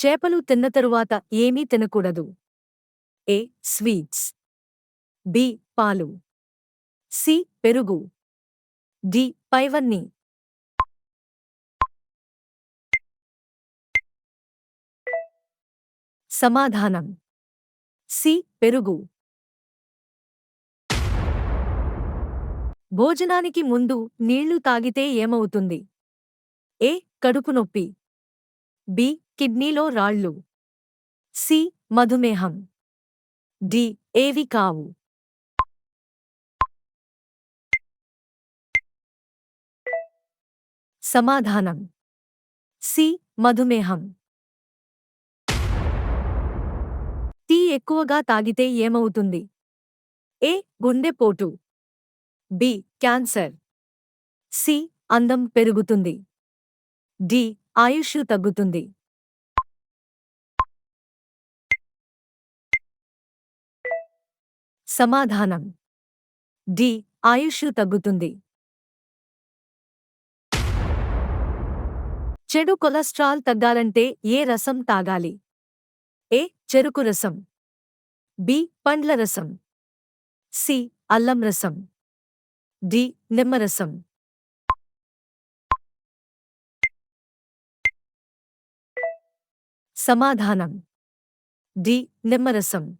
చేపలు తిన్న తరువాత ఏమీ తినకూడదు? ఏ. స్వీట్స్. బి. పాలు. సి. పెరుగు. డి. పైవన్నీ. సమాధానం సి. పెరుగు. భోజనానికి ముందు నీళ్లు తాగితే ఏమవుతుంది? ఏ. కడుపు నొప్పి. బి. కిడ్నీలో రాళ్ళు. సి. మధుమేహం. డి. ఏవి కావు. సమాధానం సి. మధుమేహం. టీ ఎక్కువగా తాగితే ఏమవుతుంది? ఏ. గుండెపోటు. బి. క్యాన్సర్. సి. అందం పెరుగుతుంది. డి. ఆయుష్ తగ్గుతుంది. సమాధానం డి. ఆయుష్ తగ్గుతుంది. చెడు కొలెస్ట్రాల్ తగ్గాలంటే ఏ రసం తాగాలి? ఏ. చెరుకు రసం. బి. పండ్ల రసం. సి. అల్లం రసం. డి. నిమ్మరసం. సమాధానం డి. నిమ్మరసం.